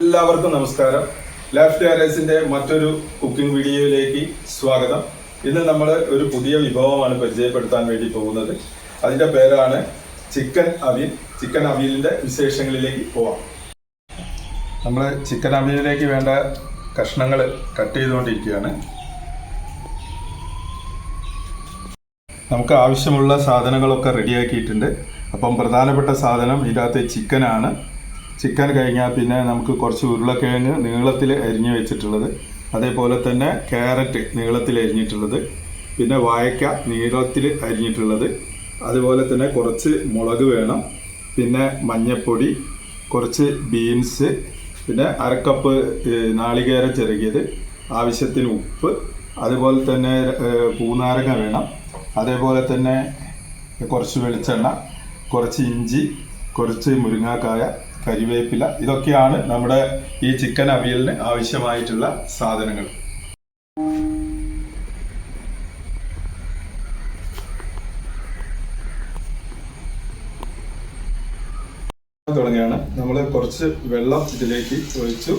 എല്ലാവർക്കും നമസ്കാരം. ലെഫ്റ്റ് ആരേഴ്സിന്റെ മറ്റൊരു കുക്കിംഗ് വീഡിയോയിലേക്ക് സ്വാഗതം. ഇന്ന് നമ്മൾ ഒരു പുതിയ വിഭവമാണ് പരിചയപ്പെടുത്താൻ വേണ്ടി പോകുന്നത്. അതിന്റെ പേരാണ് ചിക്കൻ അവിയൽ. ചിക്കൻ അവിയലിന്റെ വിശേഷങ്ങളിലേക്ക് പോവാം. നമ്മൾ ചിക്കൻ അവിയലിലേക്ക് വേണ്ട കഷ്ണങ്ങൾ കട്ട് ചെയ്തുകൊണ്ടിരിക്കുകയാണ്. നമുക്ക് ആവശ്യമുള്ള സാധനങ്ങളൊക്കെ റെഡിയാക്കിയിട്ടുണ്ട്. അപ്പം പ്രധാനപ്പെട്ട സാധനം ഇതിനകത്ത് ചിക്കനാണ്. ചിക്കൻ കഴിഞ്ഞാൽ പിന്നെ നമുക്ക് കുറച്ച് ഉരുളക്കിഴങ്ങ് നീളത്തിൽ അരിഞ്ഞ് വെച്ചിട്ടുള്ളത്, അതേപോലെ തന്നെ ക്യാരറ്റ് നീളത്തിൽ അരിഞ്ഞിട്ടുള്ളത്, പിന്നെ വാഴയ്ക്ക നീളത്തിൽ അരിഞ്ഞിട്ടുള്ളത്, അതുപോലെ തന്നെ കുറച്ച് മുളക് വേണം, പിന്നെ മഞ്ഞൾപ്പൊടി, കുറച്ച് ബീൻസ്, പിന്നെ അരക്കപ്പ് നാളികേരം ചിരകിയത്, ആവശ്യത്തിന് ഉപ്പ്, അതുപോലെ തന്നെ പൂനാരങ്ങ വേണം, അതേപോലെ തന്നെ കുറച്ച് വെളിച്ചെണ്ണ, കുറച്ച് ഇഞ്ചി, കുറച്ച് മുരിങ്ങാക്കായ, കരിവേപ്പില. ഇതൊക്കെയാണ് നമ്മുടെ ഈ ചിക്കൻ അവിയലിന് ആവശ്യമായിട്ടുള്ള സാധനങ്ങൾ. തുടങ്ങിയാണ്. നമ്മൾ കുറച്ച് വെള്ളം ഇതിലേക്ക് ഒഴിച്ചു.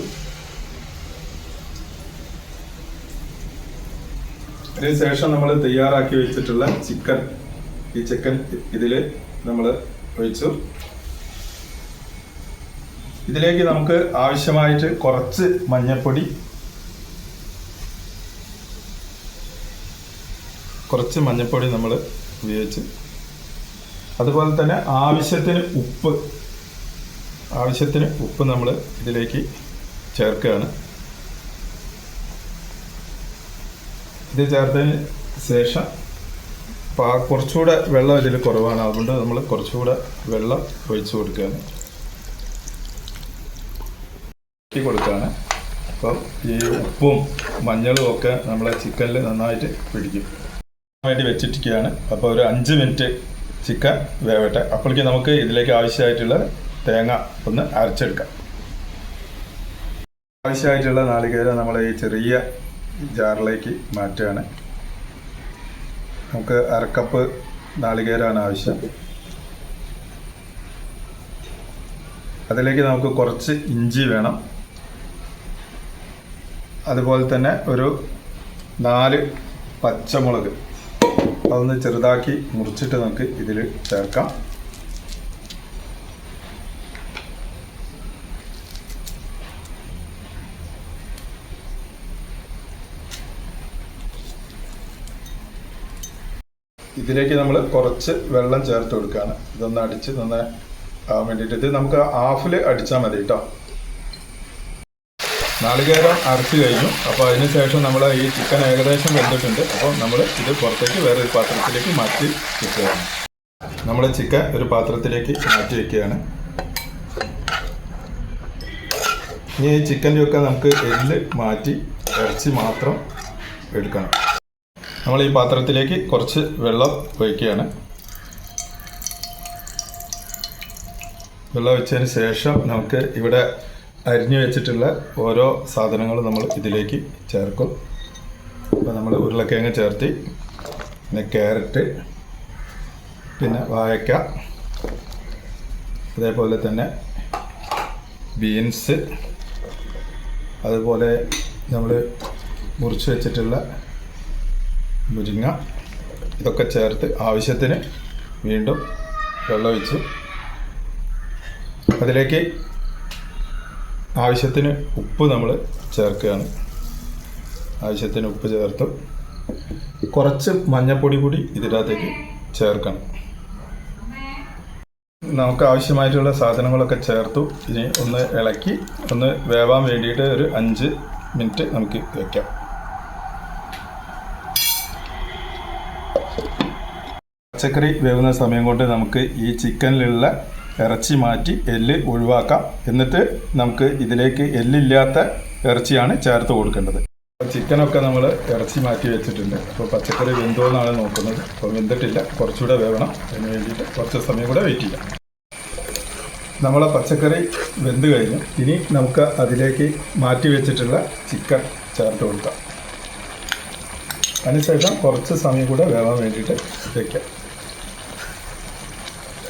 അതിനുശേഷം നമ്മൾ തയ്യാറാക്കി വെച്ചിട്ടുള്ള ഈ ചിക്കൻ ഇതിൽ നമ്മൾ ഒഴിച്ചു. ഇതിലേക്ക് നമുക്ക് ആവശ്യമായിട്ട് കുറച്ച് മഞ്ഞൾപ്പൊടി, നമ്മൾ ഉപയോഗിച്ച്, അതുപോലെ തന്നെ ആവശ്യത്തിന് ഉപ്പ് നമ്മൾ ഇതിലേക്ക് ചേർക്കുകയാണ്. ഇത് ചേർത്തതിന് ശേഷം കുറച്ചുകൂടെ വെള്ളം ഇതിൽ കുറവാണ്, അതുകൊണ്ട് നമ്മൾ കുറച്ചുകൂടെ വെള്ളം ഒഴിച്ചു കൊടുക്കുകയാണ്. അപ്പം ഈ ഉപ്പും മഞ്ഞളും ഒക്കെ നമ്മളെ ചിക്കനിൽ നന്നായിട്ട് പിടിക്കും വേണ്ടി വെച്ചിരിക്കുകയാണ്. അപ്പോൾ ഒരു 5 മിനിറ്റ് ചിക്കൻ വേവട്ടെ. അപ്പോഴേക്ക് നമുക്ക് ഇതിലേക്ക് ആവശ്യമായിട്ടുള്ള തേങ്ങ ഒന്ന് അരച്ചെടുക്കാം. ആവശ്യമായിട്ടുള്ള നാളികേരം നമ്മൾ ഈ ചെറിയ ജാറിലേക്ക് മാറ്റുകയാണ്. നമുക്ക് അരക്കപ്പ് നാളികേരമാണ് ആവശ്യം. അതിലേക്ക് നമുക്ക് കുറച്ച് ഇഞ്ചി വേണം, അതുപോലെ തന്നെ ഒരു 4 പച്ചമുളക്, അതൊന്ന് ചെറുതാക്കി മുറിച്ചിട്ട് നമുക്ക് ഇതിൽ ചേർക്കാം. ഇതിലേക്ക് നമ്മൾ കുറച്ച് വെള്ളം ചേർത്ത് കൊടുക്കുകയാണ്. ഇതൊന്ന് അടിച്ച് നന്നായി ആവാൻ വേണ്ടിയിട്ട്. ഇത് നമുക്ക് ഹാഫിൽ അടിച്ചാൽ മതി കേട്ടോ. നാളികേരം അരച്ച് കഴിഞ്ഞു. അപ്പോൾ അതിന് ശേഷം നമ്മൾ ഈ ചിക്കൻ ഏകദേശം വെന്തിട്ടുണ്ട്. അപ്പോൾ നമ്മൾ ഇത് പുറത്തേക്ക് വേറൊരു പാത്രത്തിലേക്ക് മാറ്റി വെക്കുകയാണ്. നമ്മൾ ചിക്കൻ ഒരു പാത്രത്തിലേക്ക് മാറ്റി വെക്കുകയാണ്. ഇനി ഈ ചിക്കൻ്റെയൊക്കെ നമുക്ക് എല്ല് മാറ്റി ഇറച്ചി മാത്രം എടുക്കണം. നമ്മൾ ഈ പാത്രത്തിലേക്ക് കുറച്ച് വെള്ളം ഒഴിക്കുകയാണ്. വെള്ളം ഒഴിച്ചതിന് ശേഷം നമുക്ക് ഇവിടെ അരിഞ്ഞു വെച്ചിട്ടുള്ള ഓരോ സാധനങ്ങളും നമ്മൾ ഇതിലേക്ക് ചേർക്കും. അപ്പോൾ നമ്മൾ ഉരുളക്കിഴങ്ങ് ചേർത്തി, പിന്നെ ക്യാരറ്റ്, പിന്നെ വാഴയ്ക്ക, അതേപോലെ തന്നെ ബീൻസ്, അതുപോലെ നമ്മൾ മുറിച്ച് വെച്ചിട്ടുള്ള മുരിങ്ങ, ഇതൊക്കെ ചേർത്ത് ആവശ്യത്തിന് വീണ്ടും വെള്ളമൊഴിച്ച് അതിലേക്ക് ആവശ്യത്തിന് ഉപ്പ് നമ്മൾ ചേർക്കുകയാണ്. ആവശ്യത്തിന് ഉപ്പ് ചേർത്ത് കുറച്ച് മഞ്ഞൾപ്പൊടി കൂടി ഇതിനകത്തേക്ക് ചേർക്കണം. നമുക്ക് ആവശ്യമായിട്ടുള്ള സാധനങ്ങളൊക്കെ ചേർത്തു. ഇനി ഒന്ന് ഇളക്കി ഒന്ന് വേവാൻ വേണ്ടിയിട്ട് ഒരു 5 മിനിറ്റ് നമുക്ക് വയ്ക്കാം. പച്ചക്കറി വേവുന്ന സമയം കൊണ്ട് നമുക്ക് ഈ ചിക്കനിലുള്ള ഇറച്ചി മാറ്റി എല്ല് ഒഴിവാക്കാം. എന്നിട്ട് നമുക്ക് ഇതിലേക്ക് എല്ലില്ലാത്ത ഇറച്ചിയാണ് ചേർത്ത് കൊടുക്കേണ്ടത്. ചിക്കനൊക്കെ നമ്മൾ ഇറച്ചി മാറ്റി വെച്ചിട്ടുണ്ട്. അപ്പോൾ പച്ചക്കറി വെന്തോന്നാണ് നോക്കുന്നത്. അപ്പോൾ വെന്തിട്ടില്ല, കുറച്ചുകൂടെ വേവണം. അതിന് വേണ്ടിയിട്ട് കുറച്ച് സമയം കൂടെ വെയിറ്റ് ചെയ്യാം. നമ്മളെ പച്ചക്കറി വെന്ത് കഴിഞ്ഞു. ഇനി നമുക്ക് അതിലേക്ക് മാറ്റി വെച്ചിട്ടുള്ള ചിക്കൻ ചേർത്ത് കൊടുക്കാം. അതിനുശേഷം കുറച്ച് സമയം കൂടെ വേവാൻ വേണ്ടിയിട്ട് വയ്ക്കാം.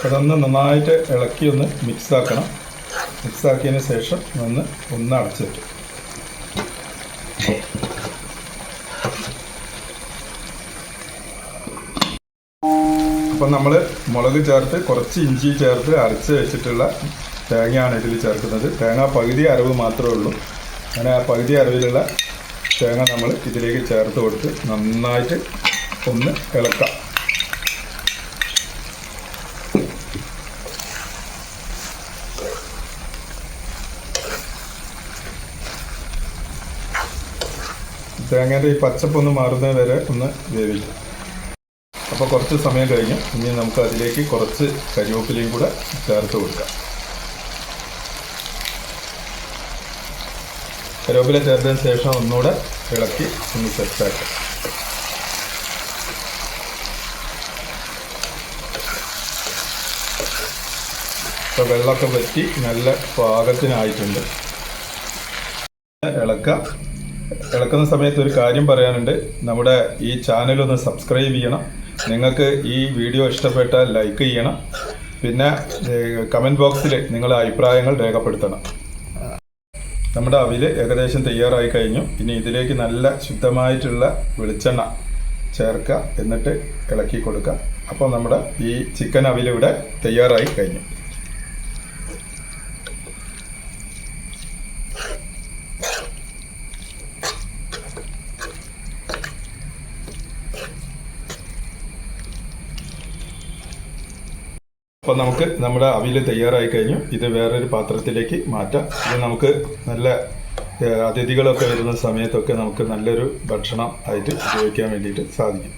അതൊന്ന് നന്നായിട്ട് ഇളക്കി ഒന്ന് മിക്സാക്കണം. മിക്സാക്കിയതിന് ശേഷം ഒന്ന് അടച്ചിട്ട് അപ്പം നമ്മൾ മുളക് ചേർത്ത് കുറച്ച് ഇഞ്ചി ചേർത്ത് അരച്ച് വെച്ചിട്ടുള്ള തേങ്ങയാണ് ഇതിൽ ചേർക്കുന്നത്. തേങ്ങ പകുതി അരവ് മാത്രമേ ഉള്ളൂ. അങ്ങനെ ആ പകുതി അരവിലുള്ള തേങ്ങ നമ്മൾ ഇതിലേക്ക് ചേർത്ത് കൊടുത്ത് നന്നായിട്ട് ഒന്ന് ഇളക്കാം. തേങ്ങേൻ്റെ ഈ പച്ചപ്പൊന്ന് മാറുന്നത് വരെ ഒന്ന് വേവിക്കും. അപ്പോൾ കുറച്ച് സമയം കഴിഞ്ഞ് ഇനി നമുക്ക് അതിലേക്ക് കുറച്ച് കരിവേപ്പിലയും കൂടെ ചേർത്ത് കൊടുക്കാം. കരിവേപ്പില ചേർത്തതിന് ശേഷം ഒന്നുകൂടെ ഇളക്കി ഒന്ന് സെറ്റാക്കാം. ഇപ്പോൾ വെള്ളമൊക്കെ വറ്റി നല്ല പാകത്തിനായിട്ടുണ്ട്. ഇളക്കുന്ന സമയത്ത് ഒരു കാര്യം പറയാനുണ്ട്. നമ്മുടെ ഈ ചാനലൊന്ന് സബ്സ്ക്രൈബ് ചെയ്യണം. നിങ്ങൾക്ക് ഈ വീഡിയോ ഇഷ്ടപ്പെട്ടാൽ ലൈക്ക് ചെയ്യണം. പിന്നെ കമൻറ്റ് ബോക്സിൽ നിങ്ങളുടെ അഭിപ്രായങ്ങൾ രേഖപ്പെടുത്തണം. നമ്മുടെ അവിൽ ഏകദേശം തയ്യാറായി കഴിഞ്ഞു. ഇനി ഇതിലേക്ക് നല്ല ശുദ്ധമായിട്ടുള്ള വെളിച്ചെണ്ണ ചേർക്കുക, എന്നിട്ട് ഇളക്കി കൊടുക്കുക. അപ്പോൾ നമ്മുടെ ഈ ചിക്കൻ അവിൽ ഇവിടെ തയ്യാറായി കഴിഞ്ഞു. അപ്പോൾ നമുക്ക് നമ്മുടെ അവിൽ തയ്യാറായി കഴിഞ്ഞു. ഇത് വേറൊരു പാത്രത്തിലേക്ക് മാറ്റാം. ഇത് നമുക്ക് നല്ല അതിഥികളൊക്കെ വരുന്ന സമയത്തൊക്കെ നമുക്ക് നല്ലൊരു ഭക്ഷണം ആയിട്ട് ഉപയോഗിക്കാൻ വേണ്ടിയിട്ട് സാധിക്കും.